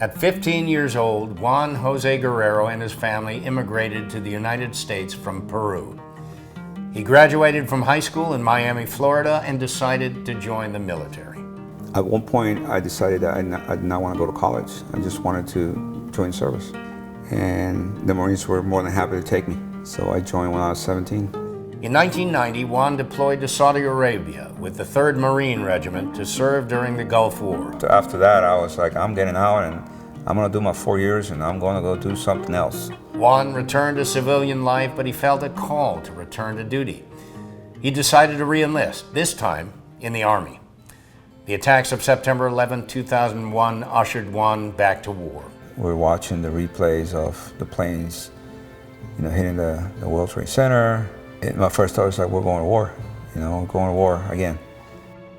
At 15 years old, Juan Jose Guerrero and his family immigrated to the United States from Peru. He graduated from high school in Miami, Florida, and decided to join the military. At one point, I decided that I did not want to go to college. I just wanted to join service. And the Marines were more than happy to take me. So I joined when I was 17. In 1990, Juan deployed to Saudi Arabia with the 3rd Marine Regiment to serve during the Gulf War. After that, I was like, I'm getting out and I'm going to do my 4 years and I'm going to go do something else. Juan returned to civilian life, but he felt a call to return to duty. He decided to re-enlist, this time in the Army. The attacks of September 11, 2001 ushered Juan back to war. We're watching the replays of the planes, hitting the World Trade Center. And my first thought was like, we're going to war. We're going to war again.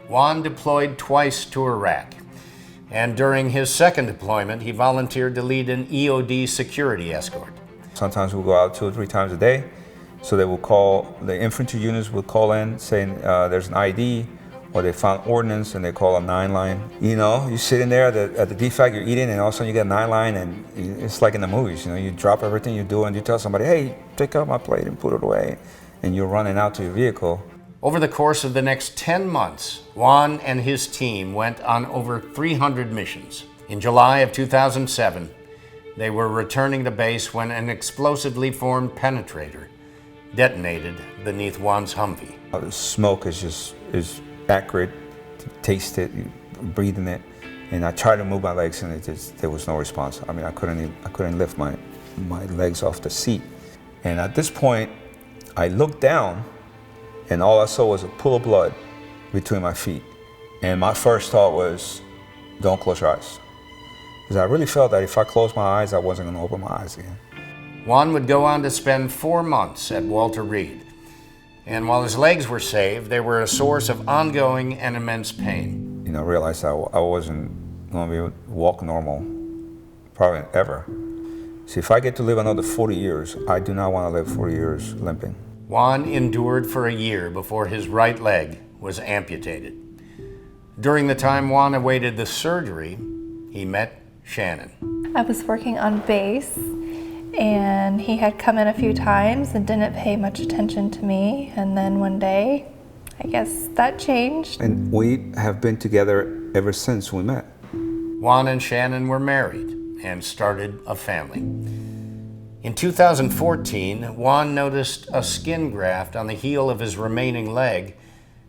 Juan deployed twice to Iraq. And during his second deployment, he volunteered to lead an EOD security escort. Sometimes we'll go out 2 or 3 times a day. So they will call, the infantry units will call in saying there's an ID, or they found ordnance and they call a 9-line. You're sitting there at the DFAC, you're eating, and all of a sudden you get a 9-line, and it's like in the movies. You drop everything you do and you tell somebody, hey, take out my plate and put it away. And you're running out to your vehicle. Over the course of the next 10 months, Juan and his team went on over 300 missions. In July of 2007, they were returning to base when an explosively formed penetrator detonated beneath Juan's Humvee. The smoke is accurate, taste it, breathing it, and I tried to move my legs and there was no response. I mean, I couldn't lift my legs off the seat. And at this point, I looked down and all I saw was a pool of blood between my feet. And my first thought was, don't close your eyes. Because I really felt that if I closed my eyes, I wasn't going to open my eyes again. Juan would go on to spend 4 months at Walter Reed. And while his legs were saved, they were a source of ongoing and immense pain. I realized I wasn't going to be able to walk normal, probably ever. See, if I get to live another 40 years, I do not want to live 40 years limping. Juan endured for a year before his right leg was amputated. During the time Juan awaited the surgery, he met Shannon. I was working on base, and he had come in a few times and didn't pay much attention to me. And then one day, I guess that changed. And we have been together ever since we met. Juan and Shannon were married and started a family. In 2014, Juan noticed a skin graft on the heel of his remaining leg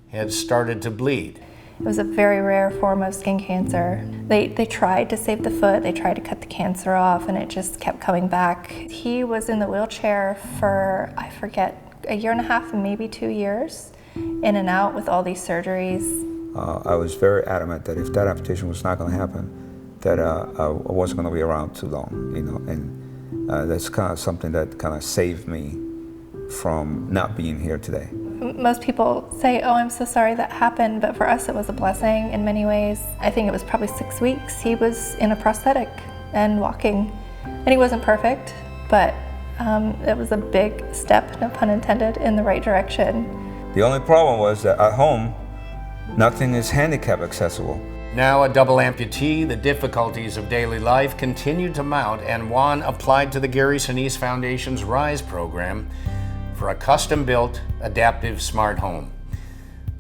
had started to bleed. It was a very rare form of skin cancer. They tried to save the foot, they tried to cut the cancer off, and it just kept coming back. He was in the wheelchair for, I forget, 1.5 years, maybe 2 years, in and out with all these surgeries. I was very adamant that if that amputation was not going to happen, that I wasn't going to be around too long, and that's kind of something that kind of saved me from not being here today. Most people say, oh, I'm so sorry that happened, but for us it was a blessing in many ways. I think it was probably 6 weeks. He was in a prosthetic and walking, and he wasn't perfect, but it was a big step, no pun intended, in the right direction. The only problem was that at home, nothing is handicap accessible. Now a double amputee, the difficulties of daily life continued to mount, and Juan applied to the Gary Sinise Foundation's R.I.S.E program for a custom-built, adaptive smart home.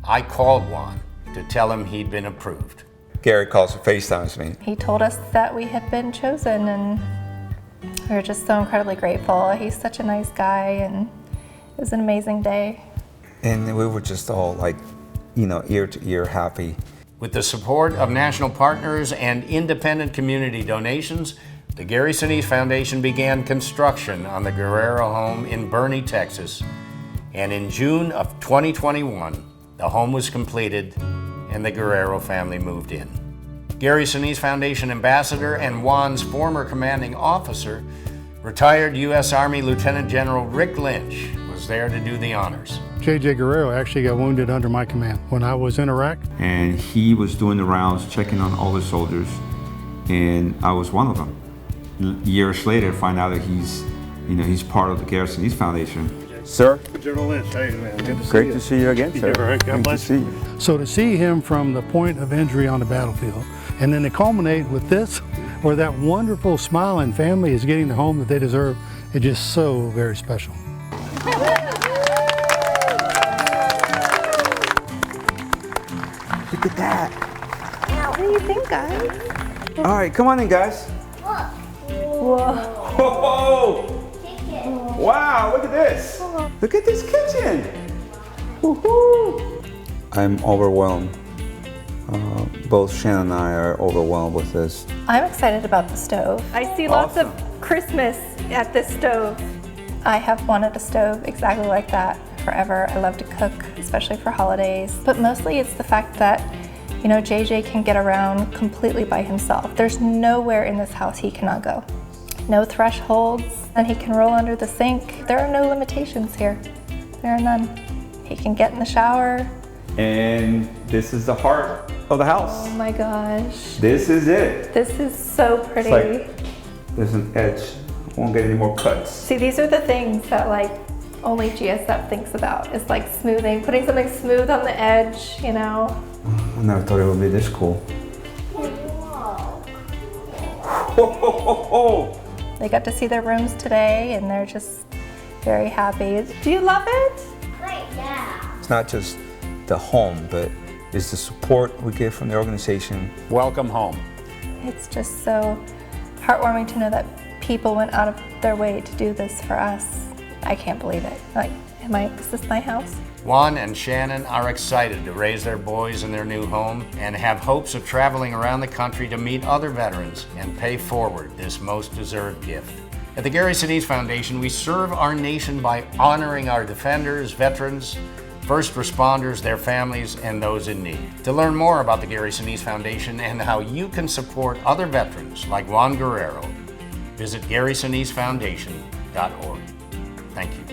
I called Juan to tell him he'd been approved. Gary calls and FaceTimes me. He told us that we had been chosen, and we were just so incredibly grateful. He's such a nice guy, and it was an amazing day. And we were just all like, ear to ear happy. With the support of national partners and independent community donations, the Gary Sinise Foundation began construction on the Guerrero home in Boerne, Texas. And in June of 2021, the home was completed and the Guerrero family moved in. Gary Sinise Foundation Ambassador and Juan's former commanding officer, retired U.S. Army Lieutenant General Rick Lynch, was there to do the honors. J.J. Guerrero actually got wounded under my command when I was in Iraq. And he was doing the rounds, checking on all the soldiers, and I was one of them. Years later, find out that he's part of the Gary Sinise Foundation. Sir? General Lynch, hey man, good to see Great you. to see you again, sir. All right, God bless you. So to see him from the point of injury on the battlefield, and then to culminate with this, or that wonderful smiling family is getting the home that they deserve, it's just so very special. Look at that. What do you think, guys? All right, come on in, guys. Whoa. Whoa! Wow, look at this. Look at this kitchen. Woohoo! I'm overwhelmed. Both Shannon and I are overwhelmed with this. I'm excited about the stove. I see lots of Awesome. Christmas at this stove. I have wanted a stove exactly like that forever. I love to cook, especially for holidays. But mostly it's the fact that, you know, JJ can get around completely by himself. There's nowhere in this house he cannot go. No thresholds, and he can roll under the sink. There are no limitations here. There are none. He can get in the shower. And this is the heart of the house. Oh my gosh. This is it. This is so pretty. It's like there's an edge. Won't get any more cuts. See, these are the things that like only GSF thinks about. It's like smoothing, putting something smooth on the edge, you know. I never thought it would be this cool. Whoa. They got to see their rooms today and they're just very happy. Do you love it? It's not just the home, but it's the support we get from the organization. Welcome home. It's just so heartwarming to know that people went out of their way to do this for us. I can't believe it. Like, is this my house? Juan and Shannon are excited to raise their boys in their new home and have hopes of traveling around the country to meet other veterans and pay forward this most deserved gift. At the Gary Sinise Foundation, we serve our nation by honoring our defenders, veterans, first responders, their families, and those in need. To learn more about the Gary Sinise Foundation and how you can support other veterans like Juan Guerrero, visit GarySiniseFoundation.org. Thank you.